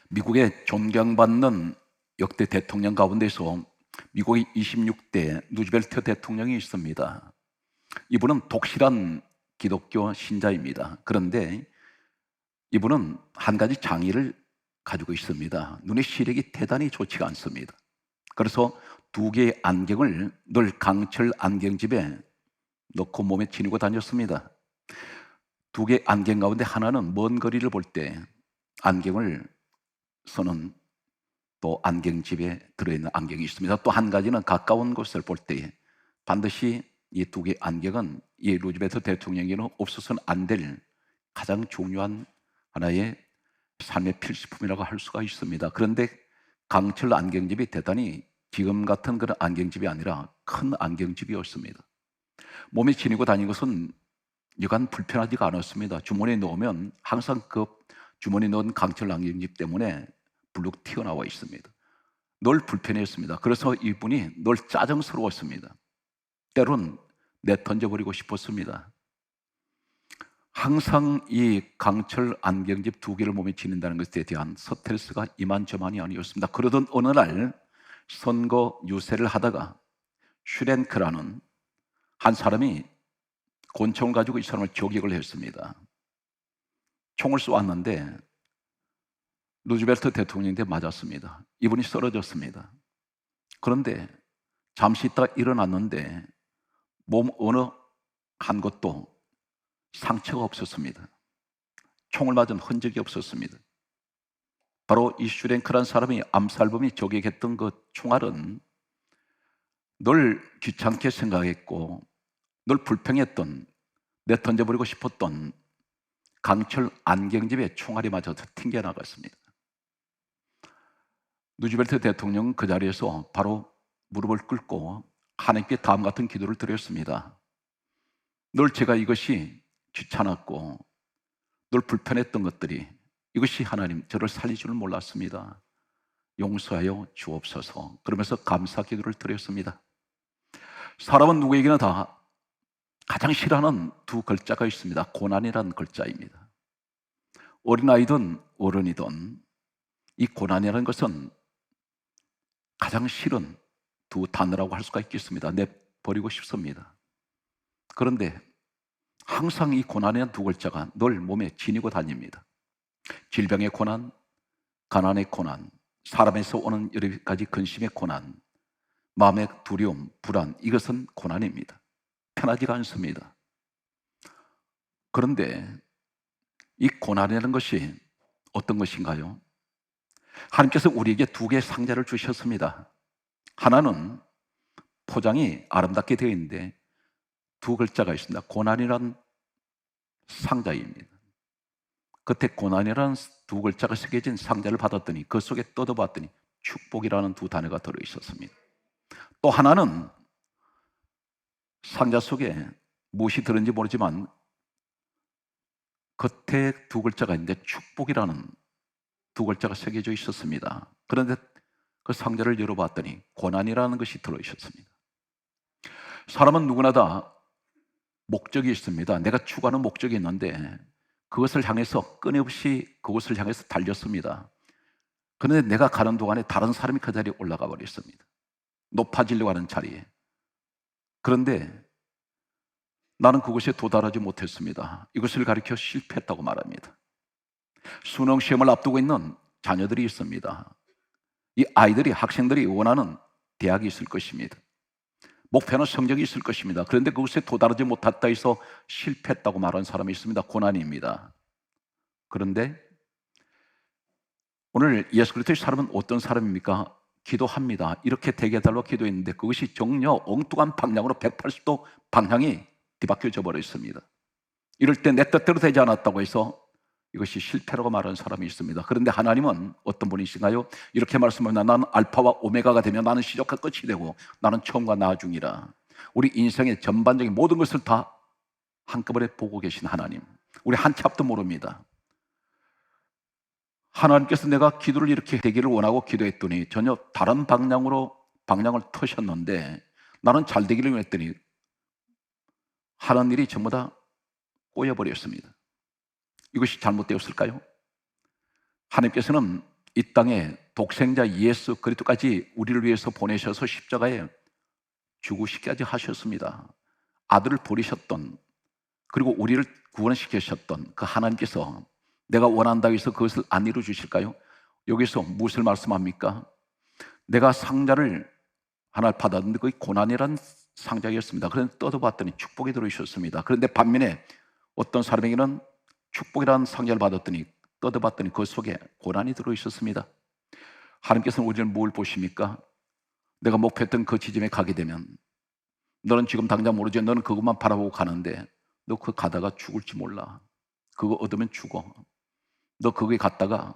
미국의 존경받는 역대 대통령 가운데서 미국의 26대 누즈벨트 대통령이 있습니다. 이분은 독실한 기독교 신자입니다. 그런데 이분은 한 가지 장애를 가지고 있습니다. 눈의 시력이 대단히 좋지가 않습니다. 그래서 두 개의 안경을 늘 강철 안경집에 넣고 몸에 지니고 다녔습니다. 두 개의 안경 가운데 하나는 먼 거리를 볼 때 안경을 쓰는 또 안경집에 들어있는 안경이 있습니다. 또 한 가지는 가까운 곳을 볼 때 반드시 이 두 개의 안경은 이 루즈벨트 대통령에게는 없어서는 안 될 가장 중요한 하나의 삶의 필수품이라고 할 수가 있습니다. 그런데 강철 안경집이 대단히 지금 같은 그런 안경집이 아니라 큰 안경집이었습니다. 몸에 지니고 다니는 것은 여간 불편하지가 않았습니다. 주머니에 넣으면 항상 그 주머니에 넣은 강철 안경집 때문에 불룩 튀어나와 있습니다. 늘 불편했습니다. 그래서 이분이 늘 짜증스러웠습니다. 때론 내던져버리고 싶었습니다. 항상 이 강철 안경집 두 개를 몸에 지닌다는 것에 대한 스트레스가 이만저만이 아니었습니다. 그러던 어느 날 선거 유세를 하다가 슈렌크라는 한 사람이 권총을 가지고 이 사람을 저격을 했습니다. 총을 쏘았는데 루즈벨트 대통령한테 맞았습니다. 이분이 쓰러졌습니다. 그런데 잠시 있다가 일어났는데 몸 어느 한 곳도 상처가 없었습니다. 총을 맞은 흔적이 없었습니다. 바로 이 슈랭크라는 사람이 암살범이 저격했던 그 총알은 늘 귀찮게 생각했고 늘 불평했던, 내던져버리고 싶었던 강철 안경집에 총알이 맞아서 튕겨나갔습니다. 누즈벨트 대통령은 그 자리에서 바로 무릎을 꿇고 하나님께 다음 같은 기도를 드렸습니다. 늘 제가 이것이 귀찮았고 늘 불편했던 것들이 이것이 하나님 저를 살릴 줄 몰랐습니다. 용서하여 주옵소서. 그러면서 감사 기도를 드렸습니다. 사람은 누구에게나 다 가장 싫어하는 두 글자가 있습니다. 고난이라는 글자입니다. 어린아이든 어른이든 이 고난이라는 것은 가장 싫은 두 단어라고 할 수가 있겠습니다. 내버리고 싶습니다. 그런데 항상 이 고난이라는 두 글자가 늘 몸에 지니고 다닙니다. 질병의 고난, 가난의 고난, 사람에서 오는 여러 가지 근심의 고난, 마음의 두려움, 불안, 이것은 고난입니다. 편하지가 않습니다. 그런데 이 고난이라는 것이 어떤 것인가요? 하나님께서 우리에게 두 개의 상자를 주셨습니다. 하나는 포장이 아름답게 되어 있는데 두 글자가 있습니다. 고난이란 상자입니다. 그때 고난이라는 두 글자가 새겨진 상자를 받았더니 그 속에 뜯어봤더니 축복이라는 두 단어가 들어있었습니다. 또 하나는 상자 속에 무엇이 들었는지 모르지만 겉에 두 글자가 있는데 축복이라는 두 글자가 새겨져 있었습니다. 그런데 그 상자를 열어봤더니 고난이라는 것이 들어있었습니다. 사람은 누구나 다 목적이 있습니다. 내가 추구하는 목적이 있는데 그것을 향해서 끊임없이 그것을 향해서 달렸습니다. 그런데 내가 가는 동안에 다른 사람이 그 자리에 올라가 버렸습니다. 높아지려고 하는 자리에. 그런데 나는 그곳에 도달하지 못했습니다. 이것을 가리켜 실패했다고 말합니다. 수능 시험을 앞두고 있는 자녀들이 있습니다. 이 아이들이, 학생들이 원하는 대학이 있을 것입니다. 목표는 성적이 있을 것입니다. 그런데 그것에 도달하지 못했다 해서 실패했다고 말하는 사람이 있습니다. 고난입니다. 그런데 오늘 예수 그리스도의 사람은 어떤 사람입니까? 기도합니다. 이렇게 되게 해달라고 기도했는데 그것이 정녕 엉뚱한 방향으로 180도 방향이 뒤바뀌어져 버렸습니다. 이럴 때 내 뜻대로 되지 않았다고 해서 이것이 실패라고 말하는 사람이 있습니다. 그런데 하나님은 어떤 분이신가요? 이렇게 말씀합니다. 나는 알파와 오메가가 되며 나는 시작과 끝이 되고 나는 처음과 나중이라. 우리 인생의 전반적인 모든 것을 다 한꺼번에 보고 계신 하나님, 우리 한 치 앞도 모릅니다. 하나님께서 내가 기도를 이렇게 되기를 원하고 기도했더니 전혀 다른 방향으로 방향을 터셨는데 나는 잘 되기를 원했더니 하는 일이 전부 다 꼬여버렸습니다. 이것이 잘못되었을까요? 하나님께서는 이 땅에 독생자 예수 그리스도까지 우리를 위해서 보내셔서 십자가에 죽으시기까지 하셨습니다. 아들을 버리셨던, 그리고 우리를 구원시키셨던 그 하나님께서 내가 원한다고 해서 그것을 안 이루어 주실까요? 여기서 무엇을 말씀합니까? 내가 상자를 하나 받았는데 그게 고난이란 상자였습니다. 그런데 뜯어봤더니 축복이 들어있었습니다. 그런데 반면에 어떤 사람에게는 축복이라는 상자를 받았더니 뜯어봤더니 그 속에 고난이 들어있었습니다. 하나님께서는 우리를 뭘 보십니까? 내가 목표했던 그 지점에 가게 되면 너는 지금 당장 모르지, 너는 그것만 바라보고 가는데 너 그 가다가 죽을지 몰라. 그거 얻으면 죽어. 너 거기에 갔다가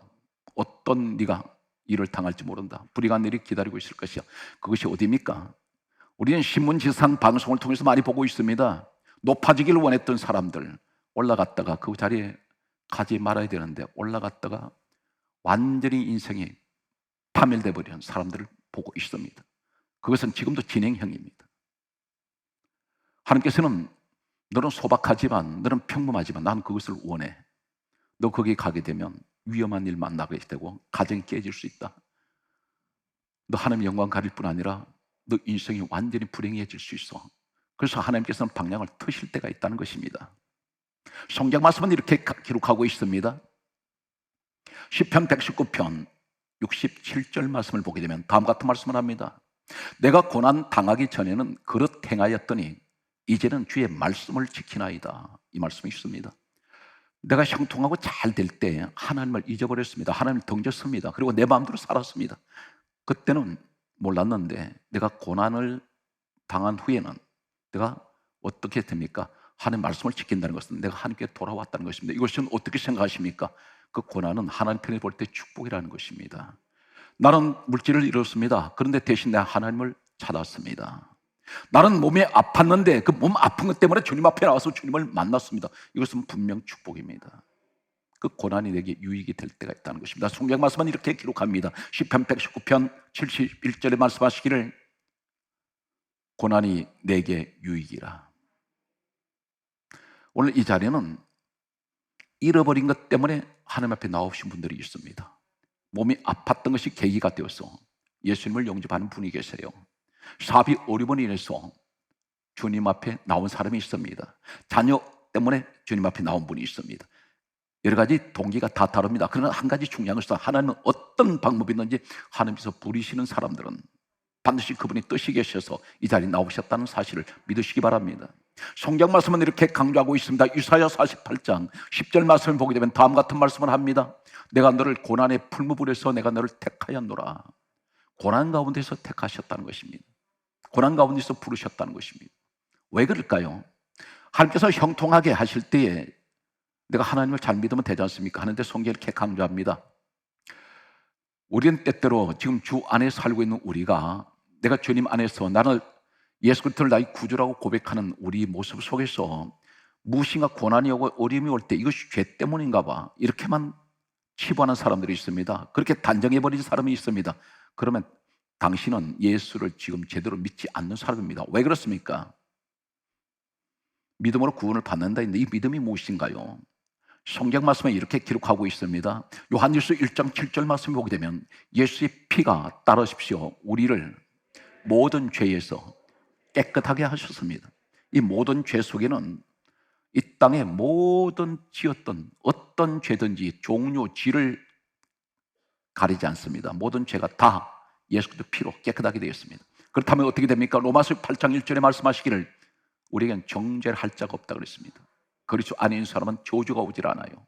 어떤 네가 일을 당할지 모른다. 불이한 일이 기다리고 있을 것이야. 그것이 어디입니까? 우리는 신문, 지상, 방송을 통해서 많이 보고 있습니다. 높아지기를 원했던 사람들 올라갔다가 그 자리에 가지 말아야 되는데 올라갔다가 완전히 인생이 파멸돼 버린 사람들을 보고 있습니다. 그것은 지금도 진행형입니다. 하나님께서는 너는 소박하지만, 너는 평범하지만 난 그것을 원해. 너 거기 가게 되면 위험한 일 만나게 되고 가정이 깨질 수 있다. 너 하나님 영광 가릴 뿐 아니라 너 인생이 완전히 불행해질 수 있어. 그래서 하나님께서는 방향을 트실 때가 있다는 것입니다. 성경 말씀은 이렇게 기록하고 있습니다. 시편 119편 67절 말씀을 보게 되면 다음 같은 말씀을 합니다. 내가 고난 당하기 전에는 그릇 행하였더니 이제는 주의 말씀을 지키나이다. 이 말씀이 있습니다. 내가 형통하고 잘 될 때 하나님을 잊어버렸습니다. 하나님을 던졌습니다. 그리고 내 마음대로 살았습니다. 그때는 몰랐는데 내가 고난을 당한 후에는 내가 어떻게 됩니까? 하나님의 말씀을 지킨다는 것은 내가 하나님께 돌아왔다는 것입니다. 이것은 어떻게 생각하십니까? 그 고난은 하나님 편에 볼 때 축복이라는 것입니다. 나는 물질을 잃었습니다. 그런데 대신 내가 하나님을 찾았습니다. 나는 몸이 아팠는데 그 몸 아픈 것 때문에 주님 앞에 나와서 주님을 만났습니다. 이것은 분명 축복입니다. 그 고난이 내게 유익이 될 때가 있다는 것입니다. 성경 말씀은 이렇게 기록합니다. 시편 119편 71절에 말씀하시기를 고난이 내게 유익이라. 오늘 이 자리는 잃어버린 것 때문에 하나님 앞에 나오신 분들이 있습니다. 몸이 아팠던 것이 계기가 되어서 예수님을 영접하는 분이 계세요. 사업이 어려움으로 인해서 주님 앞에 나온 사람이 있습니다. 자녀 때문에 주님 앞에 나온 분이 있습니다. 여러 가지 동기가 다 다릅니다. 그러나 한 가지 중요한 것은 하나님은 어떤 방법이든지 하나님께서 부리시는 사람들은 반드시 그분이 뜻이 계셔서 이 자리에 나오셨다는 사실을 믿으시기 바랍니다. 성경 말씀은 이렇게 강조하고 있습니다. 이사야 48장 10절 말씀을 보게 되면 다음 같은 말씀을 합니다. 내가 너를 고난의 풀무불에서 내가 너를 택하였노라. 고난 가운데서 택하셨다는 것입니다. 고난 가운데서 부르셨다는 것입니다. 왜 그럴까요? 하나님께서 형통하게 하실 때에 내가 하나님을 잘 믿으면 되지 않습니까? 하는데 성경이 이렇게 강조합니다. 우리는 때때로 지금 주 안에 살고 있는 우리가 내가 주님 안에서 나를 예수 그리스도를 나의 구주라고 고백하는 우리 모습 속에서 무엇인가 고난이 오고 어려움이 올 때 이것이 죄 때문인가 봐 이렇게만 치부하는 사람들이 있습니다. 그렇게 단정해버린 사람이 있습니다. 그러면 당신은 예수를 지금 제대로 믿지 않는 사람입니다. 왜 그렇습니까? 믿음으로 구원을 받는다 했는데 이 믿음이 무엇인가요? 성경 말씀에 이렇게 기록하고 있습니다. 요한일서 1장 7절 말씀 보게 되면 예수의 피가 따르십시오. 우리를 모든 죄에서 깨끗하게 하셨습니다. 이 모든 죄 속에는 이 땅의 모든 지었던 어떤 죄든지 종류, 질을 가리지 않습니다. 모든 죄가 다 예수 그리스도 피로 깨끗하게 되었습니다. 그렇다면 어떻게 됩니까? 로마서 8장 1절에 말씀하시기를 우리에겐 정죄를 할 자가 없다고 그랬습니다. 그리스도 안에 있는 사람은 저주가 오질 않아요.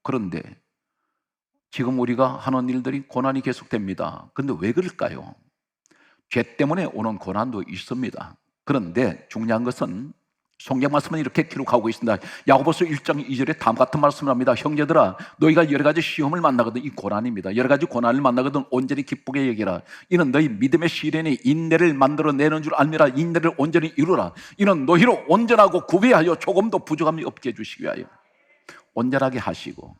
그런데 지금 우리가 하는 일들이 고난이 계속됩니다. 그런데 왜 그럴까요? 죄 때문에 오는 고난도 있습니다. 그런데 중요한 것은 성경 말씀은 이렇게 기록하고 있습니다. 야고보서 1장 2절에 다음 같은 말씀을 합니다. 형제들아 너희가 여러 가지 시험을 만나거든 이 고난입니다. 여러 가지 고난을 만나거든 온전히 기쁘게 여기라. 이는 너희 믿음의 시련이 인내를 만들어내는 줄 알미라. 인내를 온전히 이루라. 이는 너희로 온전하고 구비하여 조금도 부족함이 없게 해주시기 위하여. 온전하게 하시고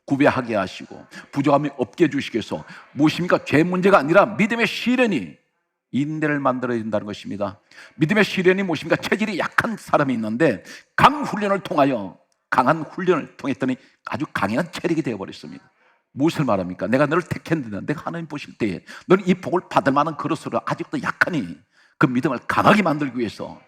구비하게 하시고 부족함이 없게 해주시기 위해서 무엇입니까? 죄 문제가 아니라 믿음의 시련이 인내를 만들어야 된다는 것입니다. 믿음의 시련이 무엇입니까? 체질이 약한 사람이 있는데 강한 훈련을 통했더니 아주 강한 체력이 되어버렸습니다. 무엇을 말합니까? 내가 너를 택했는데 내가 하나님 보실 때에 너는 이 복을 받을 만한 그릇으로 아직도 약하니 그 믿음을 강하게 만들기 위해서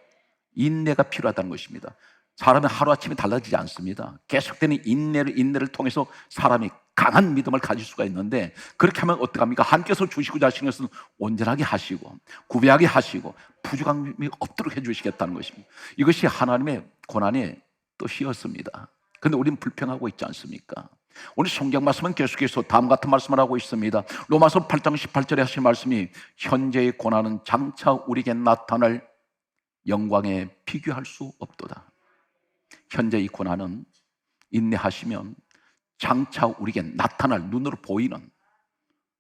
인내가 필요하다는 것입니다. 사람은 하루아침에 달라지지 않습니다. 계속되는 인내를 통해서 사람이 강한 믿음을 가질 수가 있는데, 그렇게 하면 어떡합니까? 하나님께서 주시고자 하시는 것은 온전하게 하시고 구비하게 하시고 부족함이 없도록 해주시겠다는 것입니다. 이것이 하나님의 고난의 뜻이었습니다. 그런데 우리는 불평하고 있지 않습니까? 오늘 성경 말씀은 계속해서 다음 같은 말씀을 하고 있습니다. 로마서 8장 18절에 하신 말씀이 현재의 고난은 장차 우리에게 나타날 영광에 비교할 수 없도다. 현재 이 고난은 인내하시면 장차 우리에게 나타날 눈으로 보이는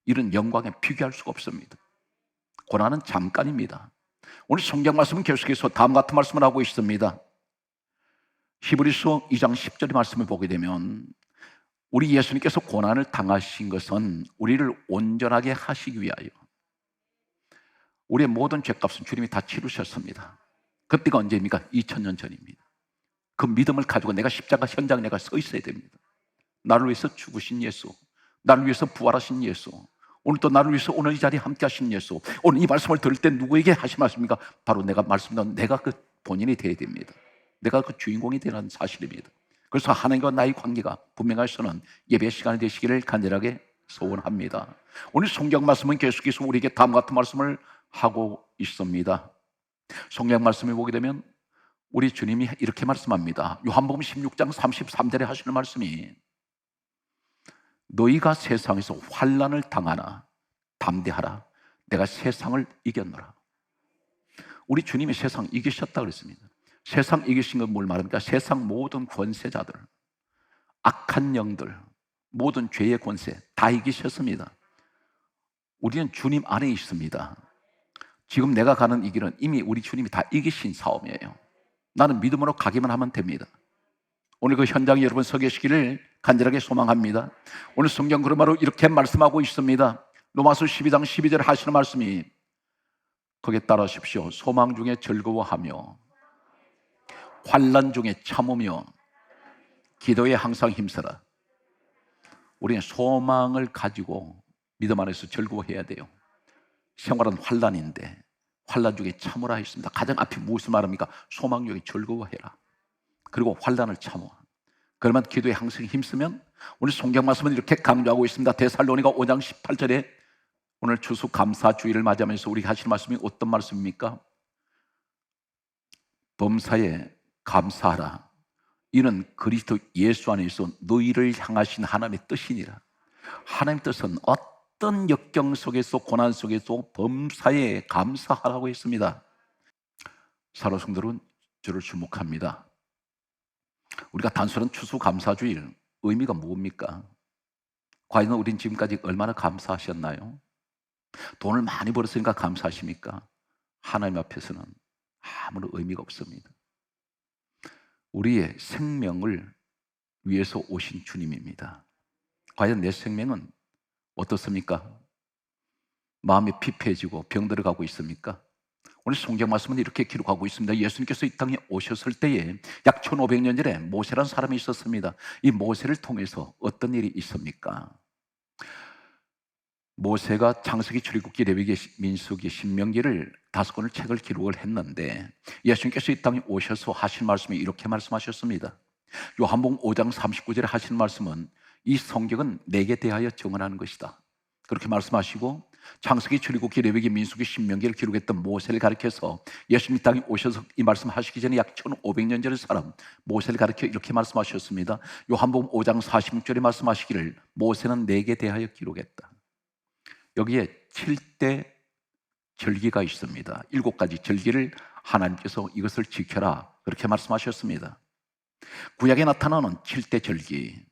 이런 영광에 비교할 수가 없습니다. 고난은 잠깐입니다. 오늘 성경 말씀은 계속해서 다음 같은 말씀을 하고 있습니다. 히브리서 2장 10절의 말씀을 보게 되면 우리 예수님께서 고난을 당하신 것은 우리를 온전하게 하시기 위하여 우리의 모든 죄값은 주님이 다 치르셨습니다. 그때가 언제입니까? 2000년 전입니다. 그 믿음을 가지고 내가 십자가 현장에 내가 서 있어야 됩니다. 나를 위해서 죽으신 예수, 나를 위해서 부활하신 예수, 오늘 또 나를 위해서 오늘 이 자리에 함께 하신 예수, 오늘 이 말씀을 들을 때 누구에게 하신 말씀입니까? 바로 내가 말씀드린 내가 그 본인이 되어야 됩니다. 내가 그 주인공이 되는 사실입니다. 그래서 하나님과 나의 관계가 분명하셔서는 예배 시간이 되시기를 간절하게 소원합니다. 오늘 성경 말씀은 계속해서 우리에게 다음 같은 말씀을 하고 있습니다. 성경 말씀을 보게 되면 우리 주님이 이렇게 말씀합니다. 요한복음 16장 33절에 하시는 말씀이 너희가 세상에서 환난을 당하나 담대하라 내가 세상을 이겼노라. 우리 주님이 세상 이기셨다 그랬습니다. 세상 이기신 건 뭘 말합니까? 세상 모든 권세자들, 악한 영들, 모든 죄의 권세 다 이기셨습니다. 우리는 주님 안에 있습니다. 지금 내가 가는 이 길은 이미 우리 주님이 다 이기신 싸움이에요. 나는 믿음으로 가기만 하면 됩니다. 오늘 그 현장에 여러분 서 계시기를 간절하게 소망합니다. 오늘 성경 그러므로 이렇게 말씀하고 있습니다. 로마서 12장 12절에 하시는 말씀이 거기에 따라하십시오. 소망 중에 즐거워하며 환난 중에 참으며 기도에 항상 힘써라. 우리는 소망을 가지고 믿음 안에서 즐거워해야 돼요. 생활은 환난인데 환난 중에 참으라 했습니다. 가장 앞에 무엇을 말합니까? 소망 중에 즐거워해라. 그리고 환난을 참아. 그러면 기도에 항상 힘쓰면 오늘 성경 말씀은 이렇게 강조하고 있습니다. 데살로니가 5장 18절에 오늘 추수감사주의를 맞이하면서 우리가 하실 말씀이 어떤 말씀입니까? 범사에 감사하라. 이는 그리스도 예수 안에서 너희를 향하신 하나님의 뜻이니라. 하나님의 뜻은 어떤 역경 속에서 고난 속에서 범사에 감사하라고 했습니다. 사랑하는 성도들은 저를 주목합니다. 우리가 단순한 추수감사주일 의미가 뭡니까? 과연 우린 지금까지 얼마나 감사하셨나요? 돈을 많이 벌었으니까 감사하십니까? 하나님 앞에서는 아무런 의미가 없습니다. 우리의 생명을 위해서 오신 주님입니다. 과연 내 생명은 어떻습니까? 마음이 피폐해지고 병들어가고 있습니까? 오늘 성경 말씀은 이렇게 기록하고 있습니다. 예수님께서 이 땅에 오셨을 때에 약 1500년 전에 모세라는 사람이 있었습니다. 이 모세를 통해서 어떤 일이 있습니까? 모세가 창세기, 출애굽기, 레위기, 민수기, 신명기를 5권을 책을 기록을 했는데 예수님께서 이 땅에 오셔서 하신 말씀이 이렇게 말씀하셨습니다. 요한복음 5장 39절에 하신 말씀은 이 성경은 내게 대하여 증언하는 것이다. 그렇게 말씀하시고 창세기, 출애굽기, 레위기, 민수기, 신명기를 기록했던 모세를 가리켜서 예수님 땅에 오셔서 이 말씀하시기 전에 약 1500년 전의 사람 모세를 가리켜 이렇게 말씀하셨습니다. 요한복음 5장 46절에 말씀하시기를 모세는 내게 대하여 기록했다. 여기에 7대 절기가 있습니다. 7가지 절기를 하나님께서 이것을 지켜라 그렇게 말씀하셨습니다. 구약에 나타나는 7대 절기,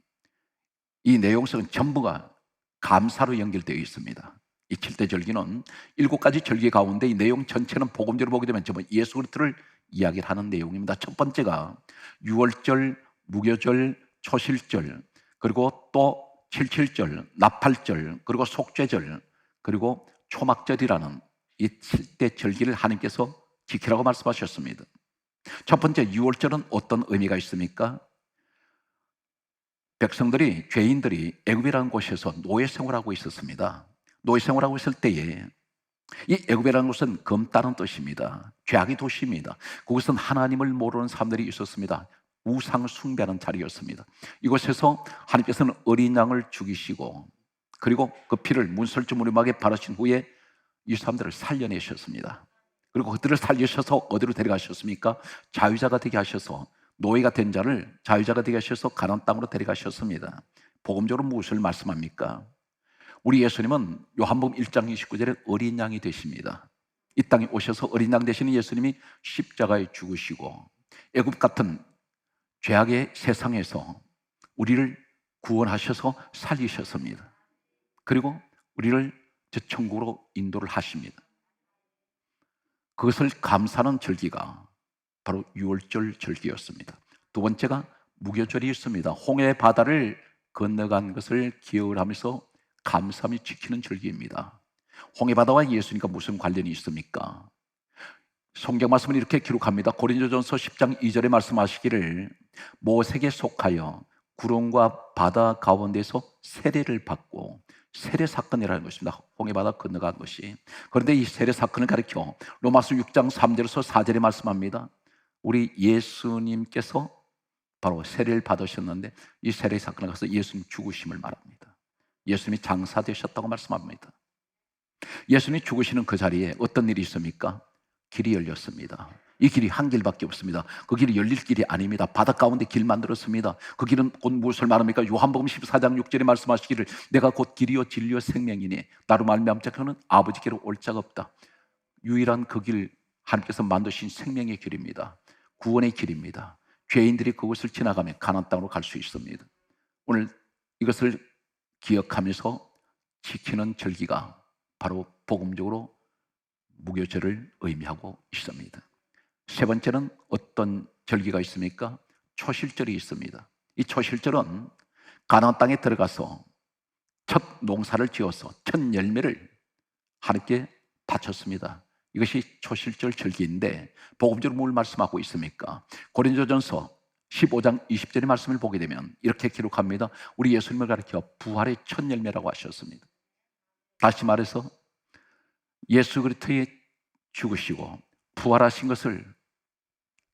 이 내용성은 전부가 감사로 연결되어 있습니다. 이 7대 절기는 7가지 절기 가운데 이 내용 전체는 복음적으로 보게 되면 전부 예수 그리스도를 이야기를 하는 내용입니다. 첫 번째가 유월절, 무교절, 초실절, 그리고 또 칠칠절, 나팔절, 그리고 속죄절, 그리고 초막절이라는 이 7대 절기를 하나님께서 지키라고 말씀하셨습니다. 첫 번째 유월절은 어떤 의미가 있습니까? 백성들이, 죄인들이 애굽이라는 곳에서 노예 생활하고 있었습니다. 노예 생활하고 있을 때에 이 애굽이라는 곳은 검다는 뜻입니다. 죄악의 도시입니다. 그곳은 하나님을 모르는 사람들이 있었습니다. 우상 숭배하는 자리였습니다. 이곳에서 하나님께서는 어린 양을 죽이시고, 그리고 그 피를 문설주무림하게 바르신 후에 이 사람들을 살려내셨습니다. 그리고 그들을 살리셔서 어디로 데려가셨습니까? 자유자가 되게 하셔서, 노예가 된 자를 자유자가 되게 하셔서 가나안 땅으로 데려가셨습니다. 복음적으로 무엇을 말씀합니까? 우리 예수님은 요한복음 1장 29절에 어린 양이 되십니다. 이 땅에 오셔서 어린 양 되시는 예수님이 십자가에 죽으시고 애굽 같은 죄악의 세상에서 우리를 구원하셔서 살리셨습니다. 그리고 우리를 저 천국으로 인도를 하십니다. 그것을 감사하는 절기가 바로 유월절 절기였습니다. 두 번째가 무교절이 있습니다. 홍해 바다를 건너간 것을 기억을 하면서 감사함이 지키는 절기입니다. 홍해 바다와 예수님과 무슨 관련이 있습니까? 성경 말씀은 이렇게 기록합니다. 고린도전서 10장 2절에 말씀하시기를 모세에게 속하여 구름과 바다 가운데서 세례를 받고, 세례 사건이라는 것입니다. 홍해 바다 건너간 것이. 그런데 이 세례 사건을 가리켜 로마서 6장 3절에서 4절에 말씀합니다. 우리 예수님께서 바로 세례를 받으셨는데 이 세례 사건을 가서 예수님 죽으심을 말합니다. 예수님이 장사되셨다고 말씀합니다. 예수님이 죽으시는 그 자리에 어떤 일이 있습니까? 길이 열렸습니다. 이 길이 한 길밖에 없습니다. 그 길이 열릴 길이 아닙니다. 바다 가운데 길 만들었습니다. 그 길은 곧 무엇을 말합니까? 요한복음 14장 6절에 말씀하시기를 내가 곧 길이요 진리요 생명이니 나로 말미암지 않고는 아버지께로 올 자가 없다. 유일한 그 길, 하나님께서 만드신 생명의 길입니다. 구원의 길입니다. 죄인들이 그것을 지나가면 가나안 땅으로 갈 수 있습니다. 오늘 이것을 기억하면서 지키는 절기가 바로 복음적으로 무교절을 의미하고 있습니다. 세 번째는 어떤 절기가 있습니까? 초실절이 있습니다. 이 초실절은 가나안 땅에 들어가서 첫 농사를 지어서 첫 열매를 하나님께 바쳤습니다. 이것이 초실절 절기인데 복음적으로 뭘 말씀하고 있습니까? 고린도전서 15장 20절의 말씀을 보게 되면 이렇게 기록합니다. 우리 예수님을 가리켜 부활의 첫 열매라고 하셨습니다. 다시 말해서 예수 그리스도의 죽으시고 부활하신 것을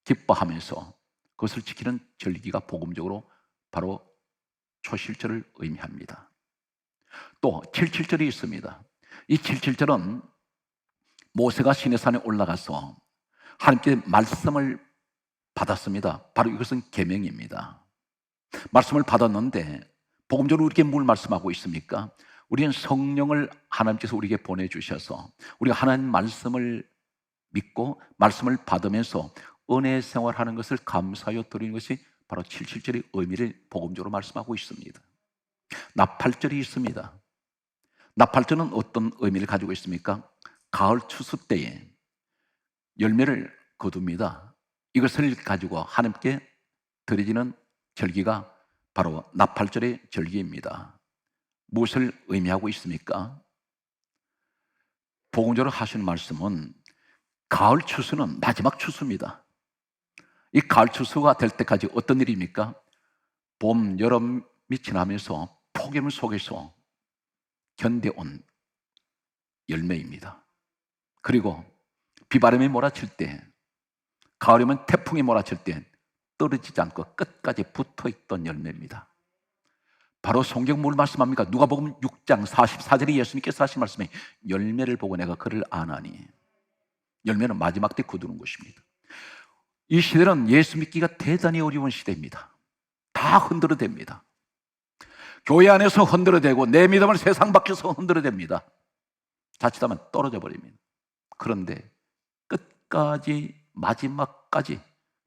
기뻐하면서 그것을 지키는 절기가 복음적으로 바로 초실절을 의미합니다. 또 77절이 있습니다. 이 77절은 모세가 시내산에 올라가서 하나님께 말씀을 받았습니다. 바로 이것은 계명입니다. 말씀을 받았는데 복음적으로 우리에게 뭘 말씀하고 있습니까? 우리는 성령을 하나님께서 우리에게 보내주셔서 우리가 하나님 말씀을 믿고 말씀을 받으면서 은혜 생활하는 것을 감사하여 드리는 것이 바로 77절의 의미를 복음적으로 말씀하고 있습니다. 나팔절이 있습니다. 나팔절은 어떤 의미를 가지고 있습니까? 가을 추수 때에 열매를 거둡니다. 이것을 가지고 하나님께 드려지는 절기가 바로 나팔절의 절기입니다. 무엇을 의미하고 있습니까? 복음적으로 하시는 말씀은 가을 추수는 마지막 추수입니다. 이 가을 추수가 될 때까지 어떤 일입니까? 봄, 여름이 지나면서 폭염 속에서 견뎌온 열매입니다. 그리고 비바람이 몰아칠 때, 가을이면 태풍이 몰아칠 때 떨어지지 않고 끝까지 붙어있던 열매입니다. 바로 성경 뭘 말씀합니까? 누가복음 6장 44절에 예수님께서 하신 말씀에 열매를 보고 내가 그를 아나니, 열매는 마지막 때 거두는 것입니다. 이 시대는 예수 믿기가 대단히 어려운 시대입니다. 다 흔들어댑니다. 교회 안에서 흔들어대고 내 믿음을 세상 밖에서 흔들어댑니다. 자칫하면 떨어져 버립니다. 그런데 끝까지 마지막까지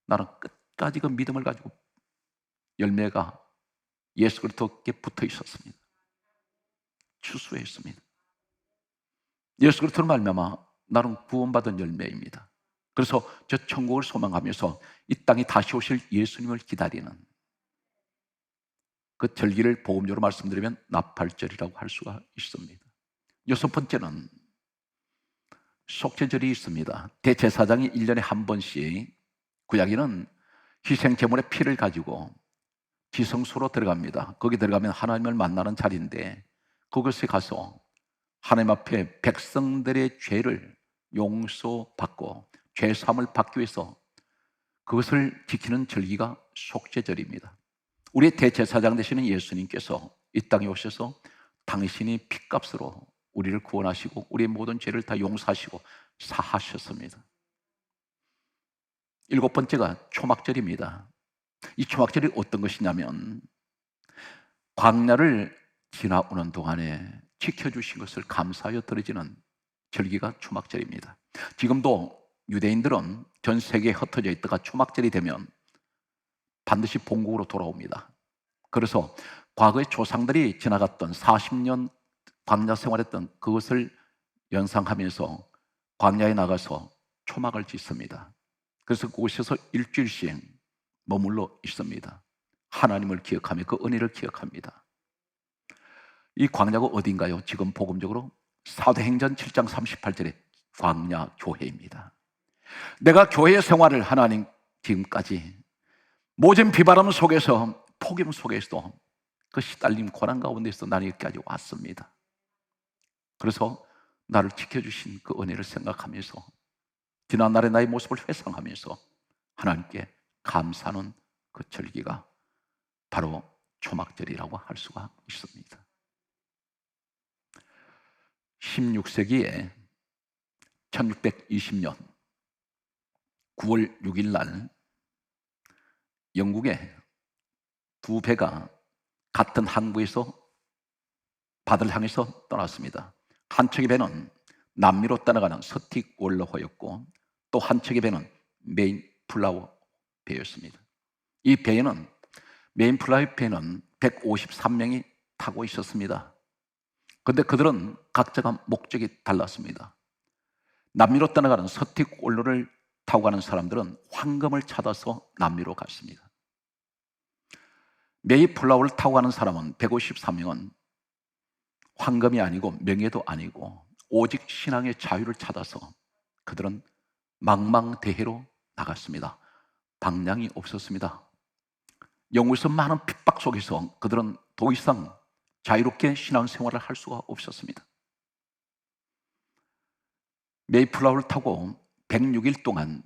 나는 끝까지 그 믿음을 가지고 열매가 예수 그리스도께 붙어 있었습니다. 추수했습니다. 예수 그리스도를 말미암아 나는 구원받은 열매입니다. 그래서 저 천국을 소망하면서 이 땅에 다시 오실 예수님을 기다리는 그 절기를 복음적으로 말씀드리면 나팔절이라고 할 수가 있습니다. 여섯 번째는 속죄절이 있습니다. 대제사장이 1년에 한 번씩, 구약에는 희생 제물의 피를 가지고 지성소로 들어갑니다. 거기 들어가면 하나님을 만나는 자리인데, 그것에 가서 하나님 앞에 백성들의 죄를 용서받고 죄 사함을 받기 위해서 그것을 지키는 절기가 속죄절입니다. 우리의 대제사장 되시는 예수님께서 이 땅에 오셔서 당신이 핏값으로 우리를 구원하시고 우리의 모든 죄를 다 용서하시고 사하셨습니다. 일곱 번째가 초막절입니다. 이 초막절이 어떤 것이냐면, 광야를 지나오는 동안에 지켜주신 것을 감사하여 드려지는 절기가 초막절입니다. 지금도 유대인들은 전 세계에 흩어져 있다가 초막절이 되면 반드시 본국으로 돌아옵니다. 그래서 과거의 조상들이 지나갔던 40년 광야 생활했던 그것을 연상하면서 광야에 나가서 초막을 짓습니다. 그래서 그곳에서 일주일씩 머물러 있습니다. 하나님을 기억하며 그 은혜를 기억합니다. 이 광야가 어딘가요? 지금 복음적으로 사도행전 7장 38절에 광야 교회입니다. 내가 교회 생활을 하나님 지금까지 모진 비바람 속에서 폭염 속에서도 그 시달림 고난 가운데서 나는 여기까지 왔습니다. 그래서 나를 지켜주신 그 은혜를 생각하면서 지난날의 나의 모습을 회상하면서 하나님께 감사하는 그 절기가 바로 초막절이라고 할 수가 있습니다. 16세기에 1620년 9월 6일 날 영국의 두 배가 같은 항구에서 바다를 향해서 떠났습니다. 한 척의 배는 남미로 떠나가는 서틱 월러호였고 또 한 척의 배는 메인플라워 배였습니다. 이 배에는 메인플라워 배는 153명이 타고 있었습니다. 그런데 그들은 각자가 목적이 달랐습니다. 남미로 떠나가는 서틱 월러를 타고 가는 사람들은 황금을 찾아서 남미로 갔습니다. 메이플라워를 타고 가는 사람은 153명은 황금이 아니고 명예도 아니고 오직 신앙의 자유를 찾아서 그들은 망망대해로 나갔습니다. 방향이 없었습니다. 영국에서 많은 핍박 속에서 그들은 더 이상 자유롭게 신앙생활을 할 수가 없었습니다. 메이플라워를 타고 106일 동안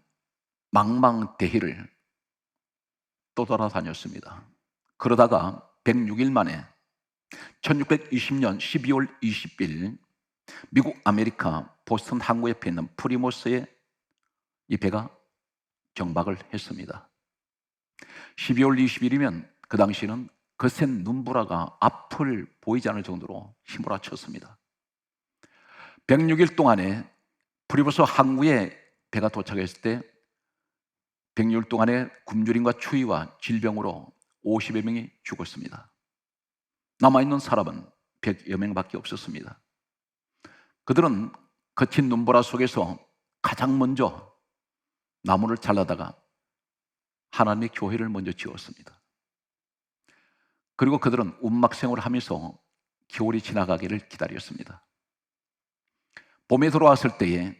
망망대해를 떠돌아다녔습니다. 그러다가 106일 만에 1620년 12월 20일 미국 아메리카 보스턴 항구 옆에 있는 프리모스에 이 배가 정박을 했습니다. 12월 20일이면 그 당시에는 거센 눈보라가 앞을 보이지 않을 정도로 휘몰아쳤습니다. 106일 동안에 프리모스 항구에 배가 도착했을 때 106일 동안에 굶주림과 추위와 질병으로 50여 명이 죽었습니다. 남아있는 사람은 100여 명밖에 없었습니다. 그들은 거친 눈보라 속에서 가장 먼저 나무를 잘라다가 하나님의 교회를 먼저 지었습니다. 그리고 그들은 움막생활을 하면서 겨울이 지나가기를 기다렸습니다. 봄에 돌아왔을 때에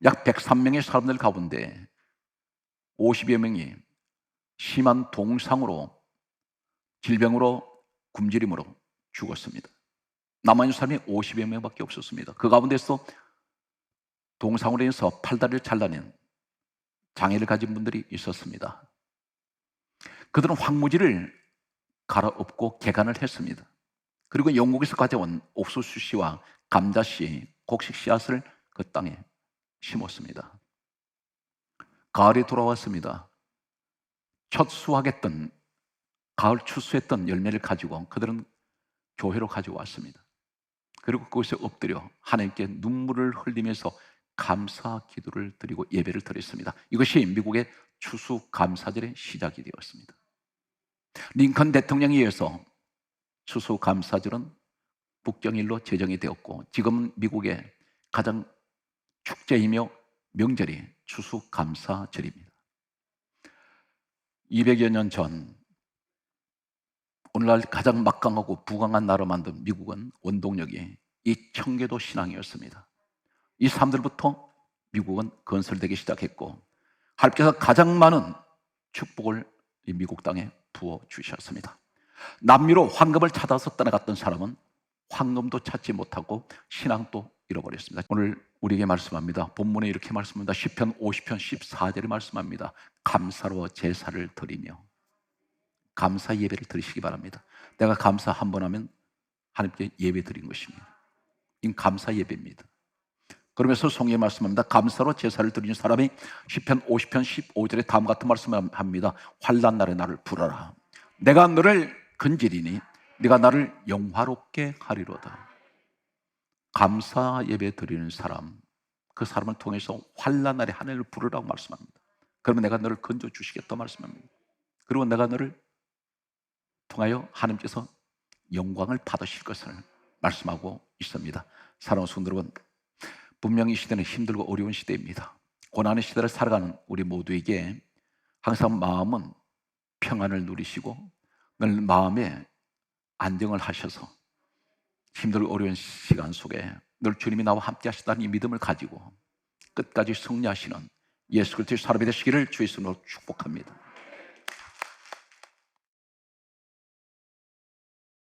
약 103명의 사람들 가운데 50여 명이 심한 동상으로, 질병으로, 굶주림으로 죽었습니다. 남아있는 사람이 50여 명밖에 없었습니다. 그 가운데서 동상으로 인해서 팔다리를 잘라낸 장애를 가진 분들이 있었습니다. 그들은 황무지를 갈아엎고 개간을 했습니다. 그리고 영국에서 가져온 옥수수씨와 감자씨, 곡식 씨앗을 그 땅에 심었습니다. 가을이 돌아왔습니다. 첫 수확했던, 가을 추수했던 열매를 가지고 그들은 교회로 가지고 왔습니다. 그리고 그곳에 엎드려 하나님께 눈물을 흘리면서 감사 기도를 드리고 예배를 드렸습니다. 이것이 미국의 추수감사절의 시작이 되었습니다. 링컨 대통령에 의해서 추수감사절은 국경일로 제정이 되었고 지금은 미국의 가장 축제이며 명절이 추수감사절입니다. 200여 년 전 오늘날 가장 막강하고 부강한 나라로 만든 미국은 원동력이 이 청교도 신앙이었습니다. 이 사람들부터 미국은 건설되기 시작했고 하나님께서 가장 많은 축복을 이 미국 땅에 부어 주셨습니다. 남미로 황금을 찾아서 떠나갔던 사람은 황금도 찾지 못하고 신앙도 잃어버렸습니다. 오늘 우리에게 말씀합니다. 본문에 이렇게 말씀합니다. 시편 50편 14절에 말씀합니다. 감사로 제사를 드리며, 감사 예배를 드리시기 바랍니다. 내가 감사 한 번 하면 하나님께 예배 드린 것입니다. 이 감사 예배입니다. 그러면서 성경에 말씀합니다. 감사로 제사를 드리는 사람이 시편 50편 15절에 다음 같은 말씀을 합니다. 환난 날에 나를 부르라. 내가 너를 건지리니 네가 나를 영화롭게 하리로다. 감사 예배 드리는 사람, 그 사람을 통해서 환난 날에 하나님을 부르라고 말씀합니다. 그러면 내가 너를 건져 주시겠다 말씀합니다. 그리고 내가 너를 통하여 하나님께서 영광을 받으실 것을 말씀하고 있습니다. 사랑하는 성도 여러분, 분명히 이 시대는 힘들고 어려운 시대입니다. 고난의 시대를 살아가는 우리 모두에게 항상 마음은 평안을 누리시고 늘 마음에 안정을 하셔서 힘들고 어려운 시간 속에 늘 주님이 나와 함께 하시다는 이 믿음을 가지고 끝까지 승리하시는 예수 그리스도의 사람이 되시기를 주의 이름으로 축복합니다.